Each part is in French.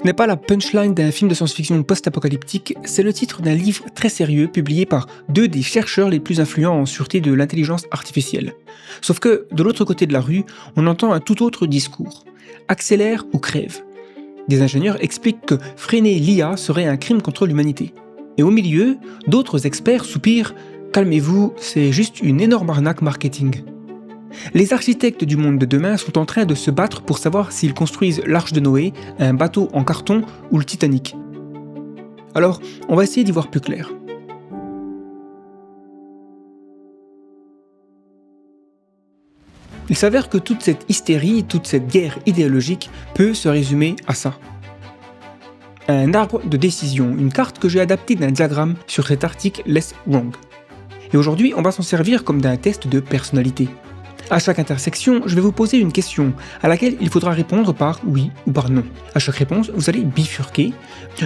Ce n'est pas la punchline d'un film de science-fiction post-apocalyptique, c'est le titre d'un livre très sérieux publié par deux des chercheurs les plus influents en sûreté de l'intelligence artificielle. Sauf que, de l'autre côté de la rue, on entend un tout autre discours. Accélère ou crève. Des ingénieurs expliquent que freiner l'IA serait un crime contre l'humanité. Et au milieu, d'autres experts soupirent « Calmez-vous, c'est juste une énorme arnaque marketing ». Les architectes du monde de demain sont en train de se battre pour savoir s'ils construisent l'Arche de Noé, un bateau en carton ou le Titanic. Alors, on va essayer d'y voir plus clair. Il s'avère que toute cette hystérie, toute cette guerre idéologique peut se résumer à ça. Un arbre de décision, une carte que j'ai adaptée d'un diagramme sur cet article Less Wrong. Et aujourd'hui, on va s'en servir comme d'un test de personnalité. À chaque intersection, je vais vous poser une question à laquelle il faudra répondre par oui ou par non. À chaque réponse, vous allez bifurquer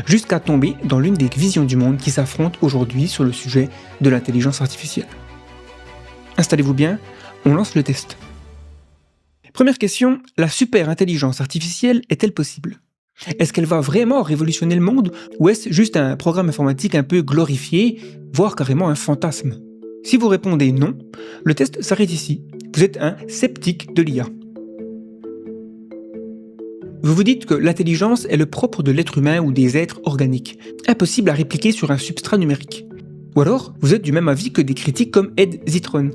jusqu'à tomber dans l'une des visions du monde qui s'affrontent aujourd'hui sur le sujet de l'intelligence artificielle. Installez-vous bien, on lance le test. Première question, la super intelligence artificielle est-elle possible ? Est-ce qu'elle va vraiment révolutionner le monde ou est-ce juste un programme informatique un peu glorifié, voire carrément un fantasme ? Si vous répondez non, le test s'arrête ici. Vous êtes un sceptique de l'IA. Vous vous dites que l'intelligence est le propre de l'être humain ou des êtres organiques, impossible à répliquer sur un substrat numérique. Ou alors, vous êtes du même avis que des critiques comme Ed Zitron.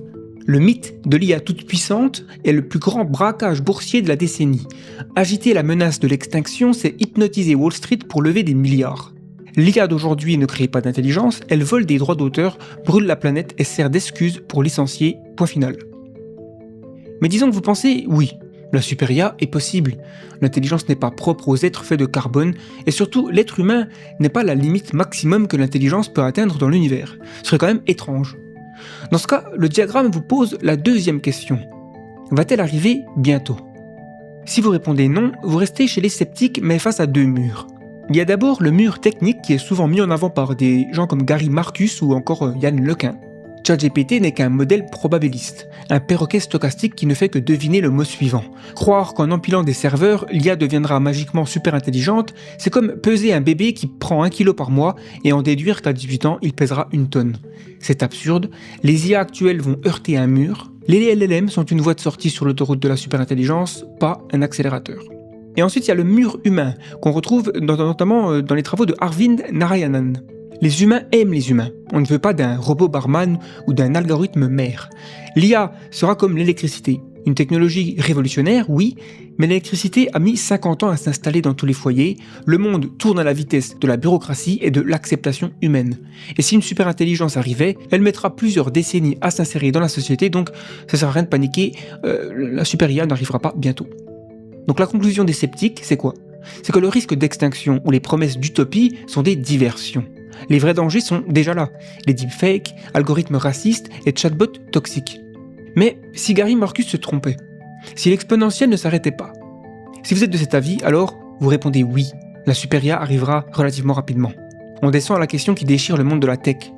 Le mythe de l'IA toute puissante est le plus grand braquage boursier de la décennie. Agiter la menace de l'extinction, c'est hypnotiser Wall Street pour lever des milliards. L'IA d'aujourd'hui ne crée pas d'intelligence, elle vole des droits d'auteur, brûle la planète et sert d'excuse pour licencier, point final. Mais disons que vous pensez, oui, la super IA est possible. L'intelligence n'est pas propre aux êtres faits de carbone, et surtout, l'être humain n'est pas la limite maximum que l'intelligence peut atteindre dans l'univers. Ce serait quand même étrange. Dans ce cas, le diagramme vous pose la deuxième question. Va-t-elle arriver bientôt ? Si vous répondez non, vous restez chez les sceptiques, mais face à deux murs. Il y a d'abord le mur technique qui est souvent mis en avant par des gens comme Gary Marcus ou encore Yann Lequin. ChatGPT n'est qu'un modèle probabiliste, un perroquet stochastique qui ne fait que deviner le mot suivant. Croire qu'en empilant des serveurs, l'IA deviendra magiquement super intelligente, c'est comme peser un bébé qui prend 1 kg par mois et en déduire qu'à 18 ans, il pèsera 1 tonne. C'est absurde, les IA actuelles vont heurter un mur, les LLM sont une voie de sortie sur l'autoroute de la superintelligence, pas un accélérateur. Et ensuite, il y a le mur humain, qu'on retrouve notamment dans les travaux de Arvind Narayanan. Les humains aiment les humains. On ne veut pas d'un robot barman ou d'un algorithme mère. L'IA sera comme l'électricité. Une technologie révolutionnaire, oui, mais l'électricité a mis 50 ans à s'installer dans tous les foyers. Le monde tourne à la vitesse de la bureaucratie et de l'acceptation humaine. Et si une superintelligence arrivait, elle mettra plusieurs décennies à s'insérer dans la société, donc ça sert à rien de paniquer, la super IA n'arrivera pas bientôt. Donc la conclusion des sceptiques, c'est quoi ? C'est que le risque d'extinction ou les promesses d'utopie sont des diversions. Les vrais dangers sont déjà là, les deepfakes, algorithmes racistes et chatbots toxiques. Mais si Gary Marcus se trompait, si l'exponentielle ne s'arrêtait pas, si vous êtes de cet avis, alors vous répondez oui, la super IA arrivera relativement rapidement. On descend à la question qui déchire le monde de la tech.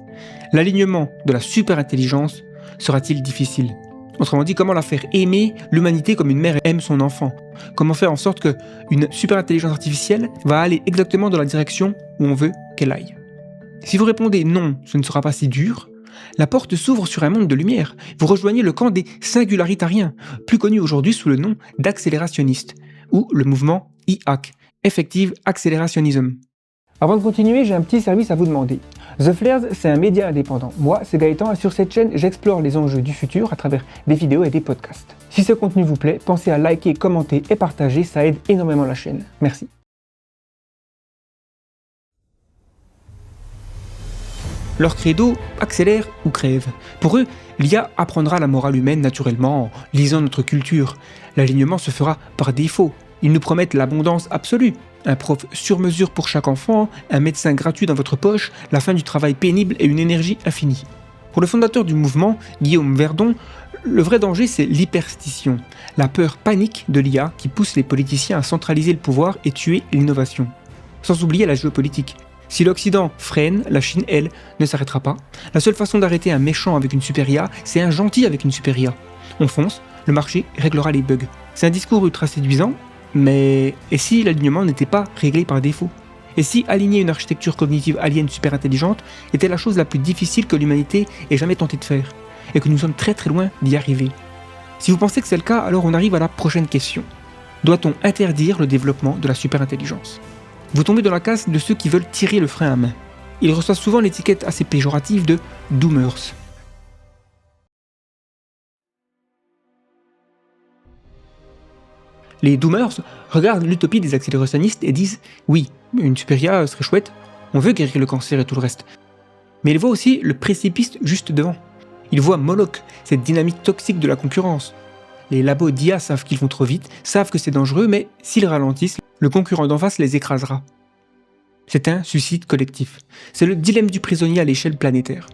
L'alignement de la super-intelligence sera-t-il difficile ? Autrement dit, comment la faire aimer l'humanité comme une mère aime son enfant ? Comment faire en sorte qu'une super-intelligence artificielle va aller exactement dans la direction où on veut qu'elle aille ? Si vous répondez non, ce ne sera pas si dur, la porte s'ouvre sur un monde de lumière. Vous rejoignez le camp des singularitariens, plus connu aujourd'hui sous le nom d'accélérationnistes, ou le mouvement EAC, Effective Accelerationism. Avant de continuer, j'ai un petit service à vous demander. The Flares, c'est un média indépendant. Moi, c'est Gaëtan et sur cette chaîne, j'explore les enjeux du futur à travers des vidéos et des podcasts. Si ce contenu vous plaît, pensez à liker, commenter et partager, ça aide énormément la chaîne. Merci. Leur credo, accélère ou crève. Pour eux, l'IA apprendra la morale humaine naturellement en lisant notre culture. L'alignement se fera par défaut. Ils nous promettent l'abondance absolue. Un prof sur mesure pour chaque enfant, un médecin gratuit dans votre poche, la fin du travail pénible et une énergie infinie. Pour le fondateur du mouvement, Guillaume Verdon, le vrai danger c'est l'hyperstition, la peur panique de l'IA qui pousse les politiciens à centraliser le pouvoir et tuer l'innovation. Sans oublier la géopolitique. Si l'Occident freine, la Chine, elle, ne s'arrêtera pas. La seule façon d'arrêter un méchant avec une super IA, c'est un gentil avec une super IA. On fonce, le marché réglera les bugs. C'est un discours ultra séduisant, Mais et si l'alignement n'était pas réglé par défaut? Et si aligner une architecture cognitive alien super intelligente était la chose la plus difficile que l'humanité ait jamais tenté de faire, et que nous sommes très très loin d'y arriver? Si vous pensez que c'est le cas, alors on arrive à la prochaine question. Doit-on interdire le développement de la superintelligence? Vous tombez dans la case de ceux qui veulent tirer le frein à main. Ils reçoivent souvent l'étiquette assez péjorative de « doomers ». Les doomers regardent l'utopie des accélérationnistes et disent « oui, une super IA serait chouette, on veut guérir le cancer et tout le reste ». Mais ils voient aussi le précipice juste devant. Ils voient Moloch, cette dynamique toxique de la concurrence. Les labos d'IA savent qu'ils vont trop vite, savent que c'est dangereux, mais s'ils ralentissent, le concurrent d'en face les écrasera. C'est un suicide collectif. C'est le dilemme du prisonnier à l'échelle planétaire.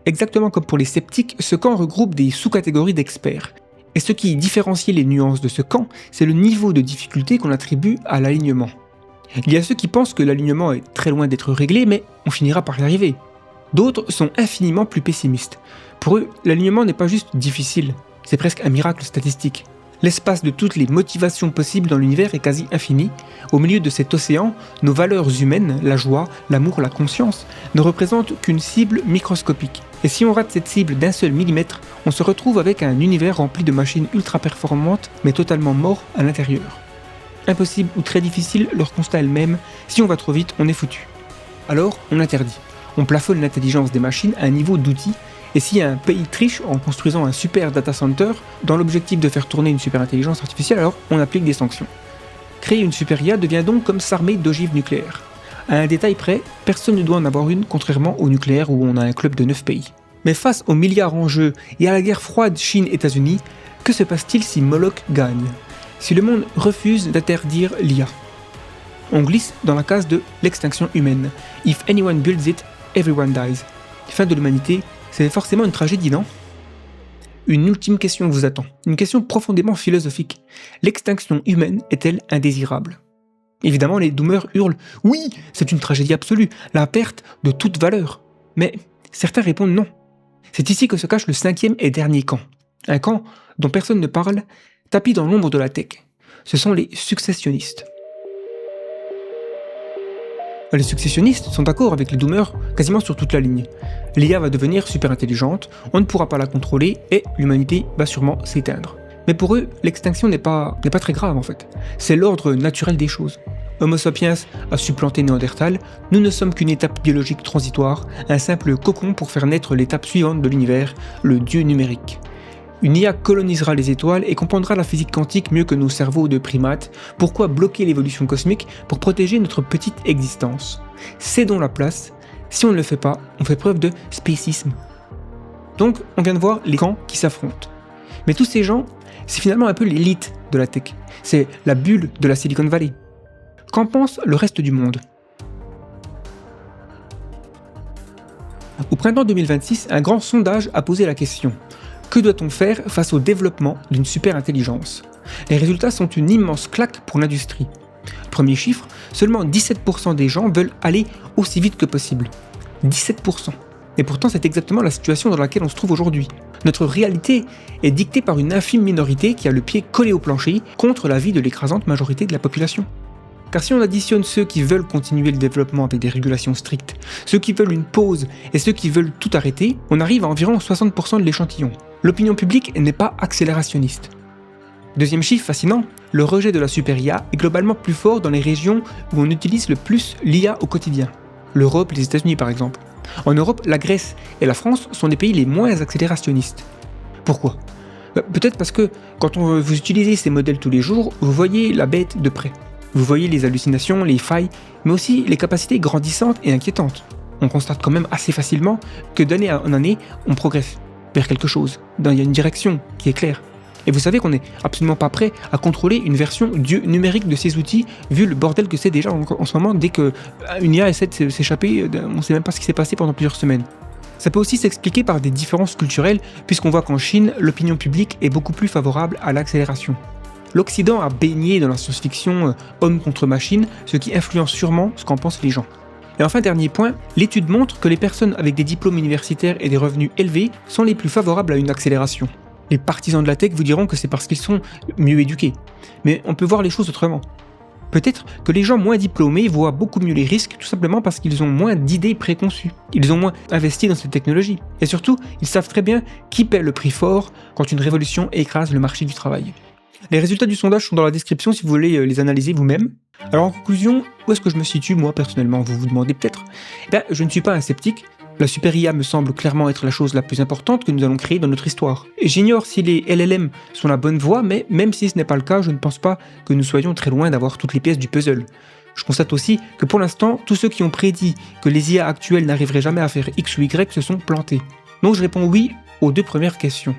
Exactement comme pour les sceptiques, ce camp regroupe des sous-catégories d'experts. Et ce qui différencie les nuances de ce camp, c'est le niveau de difficulté qu'on attribue à l'alignement. Il y a ceux qui pensent que l'alignement est très loin d'être réglé, mais on finira par y arriver. D'autres sont infiniment plus pessimistes. Pour eux, l'alignement n'est pas juste difficile, c'est presque un miracle statistique. L'espace de toutes les motivations possibles dans l'univers est quasi infini. Au milieu de cet océan, nos valeurs humaines, la joie, l'amour, la conscience, ne représentent qu'une cible microscopique. Et si on rate cette cible d'un seul millimètre, on se retrouve avec un univers rempli de machines ultra performantes, mais totalement morts à l'intérieur. Impossible ou très difficile, leur constat est le même, si on va trop vite, on est foutu. Alors, on interdit. On plafonne l'intelligence des machines à un niveau d'outils. Et si un pays triche en construisant un super data center dans l'objectif de faire tourner une super intelligence artificielle, alors on applique des sanctions. Créer une super IA devient donc comme s'armer d'ogives nucléaires. À un détail près, personne ne doit en avoir une, contrairement au nucléaire où on a un club de 9 pays. Mais face aux milliards en jeu et à la guerre froide Chine-États-Unis, que se passe-t-il si Moloch gagne? Si le monde refuse d'interdire l'IA? On glisse dans la case de l'extinction humaine. If anyone builds it, everyone dies. Fin de l'humanité, c'est forcément une tragédie, non? Une ultime question vous attend, une question profondément philosophique. L'extinction humaine est-elle indésirable? Évidemment, les doomers hurlent « Oui, c'est une tragédie absolue, la perte de toute valeur ». Mais certains répondent non. C'est ici que se cache le cinquième et dernier camp. Un camp dont personne ne parle, tapi dans l'ombre de la tech. Ce sont les successionnistes. Les successionnistes sont d'accord avec les doomers quasiment sur toute la ligne. L'IA va devenir super intelligente, on ne pourra pas la contrôler et l'humanité va sûrement s'éteindre. Mais pour eux, l'extinction n'est pas très grave en fait. C'est l'ordre naturel des choses. Homo sapiens a supplanté Néandertal, nous ne sommes qu'une étape biologique transitoire, un simple cocon pour faire naître l'étape suivante de l'univers, le dieu numérique. Une IA colonisera les étoiles et comprendra la physique quantique mieux que nos cerveaux de primates. Pourquoi bloquer l'évolution cosmique pour protéger notre petite existence? Cédons la place. Si on ne le fait pas, on fait preuve de spécisme. Donc, on vient de voir les camps qui s'affrontent. Mais tous ces gens, c'est finalement un peu l'élite de la tech. C'est la bulle de la Silicon Valley. Qu'en pense le reste du monde? Au printemps 2026, un grand sondage a posé la question. Que doit-on faire face au développement d'une super intelligence? Les résultats sont une immense claque pour l'industrie. Premier chiffre, seulement 17% des gens veulent aller aussi vite que possible. 17%. Et pourtant, c'est exactement la situation dans laquelle on se trouve aujourd'hui. Notre réalité est dictée par une infime minorité qui a le pied collé au plancher contre l'avis de l'écrasante majorité de la population. Car si on additionne ceux qui veulent continuer le développement avec des régulations strictes, ceux qui veulent une pause et ceux qui veulent tout arrêter, on arrive à environ 60% de l'échantillon. L'opinion publique n'est pas accélérationniste. Deuxième chiffre fascinant, le rejet de la super IA est globalement plus fort dans les régions où on utilise le plus l'IA au quotidien. L'Europe, les États-Unis par exemple. En Europe, la Grèce et la France sont les pays les moins accélérationnistes. Pourquoi? Peut-être parce que quand vous utilisez ces modèles tous les jours, vous voyez la bête de près. Vous voyez les hallucinations, les failles, mais aussi les capacités grandissantes et inquiétantes. On constate quand même assez facilement que d'année en année, on progresse vers quelque chose. Il y a une direction qui est claire. Et vous savez qu'on n'est absolument pas prêt à contrôler une version numérique de ces outils, vu le bordel que c'est déjà en ce moment. Dès qu'une IA essaie de s'échapper, on ne sait même pas ce qui s'est passé pendant plusieurs semaines. Ça peut aussi s'expliquer par des différences culturelles, puisqu'on voit qu'en Chine, l'opinion publique est beaucoup plus favorable à l'accélération. L'Occident a baigné dans la science-fiction homme contre machine, ce qui influence sûrement ce qu'en pensent les gens. Et enfin, dernier point, l'étude montre que les personnes avec des diplômes universitaires et des revenus élevés sont les plus favorables à une accélération. Les partisans de la tech vous diront que c'est parce qu'ils sont mieux éduqués. Mais on peut voir les choses autrement. Peut-être que les gens moins diplômés voient beaucoup mieux les risques tout simplement parce qu'ils ont moins d'idées préconçues. Ils ont moins investi dans cette technologie. Et surtout, ils savent très bien qui paie le prix fort quand une révolution écrase le marché du travail. Les résultats du sondage sont dans la description si vous voulez les analyser vous-même. Alors en conclusion, où est-ce que je me situe moi personnellement, vous vous demandez peut-être? Je ne suis pas un sceptique. La super IA me semble clairement être la chose la plus importante que nous allons créer dans notre histoire. Et j'ignore si les LLM sont la bonne voie, mais même si ce n'est pas le cas, je ne pense pas que nous soyons très loin d'avoir toutes les pièces du puzzle. Je constate aussi que pour l'instant, tous ceux qui ont prédit que les IA actuelles n'arriveraient jamais à faire X ou Y se sont plantés. Donc je réponds oui aux 2 premières questions.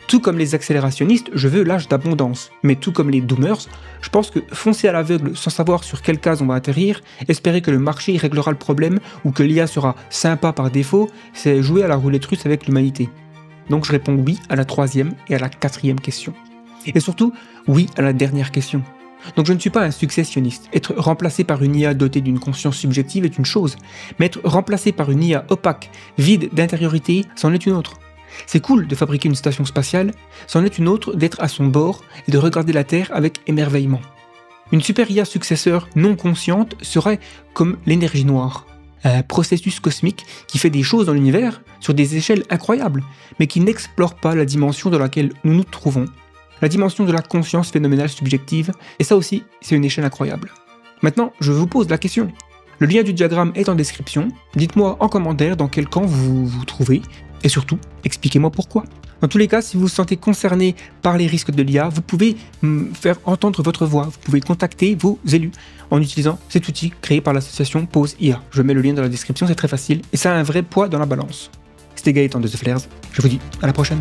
Tout comme les accélérationnistes, je veux l'âge d'abondance. Mais tout comme les doomers, je pense que foncer à l'aveugle sans savoir sur quelle case on va atterrir, espérer que le marché réglera le problème ou que l'IA sera sympa par défaut, c'est jouer à la roulette russe avec l'humanité. Donc je réponds oui à la 3e et à la 4e question. Et surtout, oui à la dernière question. Donc je ne suis pas un successionniste. Être remplacé par une IA dotée d'une conscience subjective est une chose, mais être remplacé par une IA opaque, vide d'intériorité, c'en est une autre. C'est cool de fabriquer une station spatiale, c'en est une autre d'être à son bord et de regarder la Terre avec émerveillement. Une super IA successeur non consciente serait comme l'énergie noire, un processus cosmique qui fait des choses dans l'univers sur des échelles incroyables, mais qui n'explore pas la dimension dans laquelle nous nous trouvons, la dimension de la conscience phénoménale subjective, et ça aussi, c'est une échelle incroyable. Maintenant, je vous pose la question. Le lien du diagramme est en description, dites-moi en commentaire dans quel camp vous vous trouvez, et surtout, expliquez-moi pourquoi. Dans tous les cas, si vous vous sentez concerné par les risques de l'IA, vous pouvez faire entendre votre voix, vous pouvez contacter vos élus en utilisant cet outil créé par l'association Pause IA. Je mets le lien dans la description, c'est très facile, et ça a un vrai poids dans la balance. C'était Gaëtan de The Flares, je vous dis à la prochaine.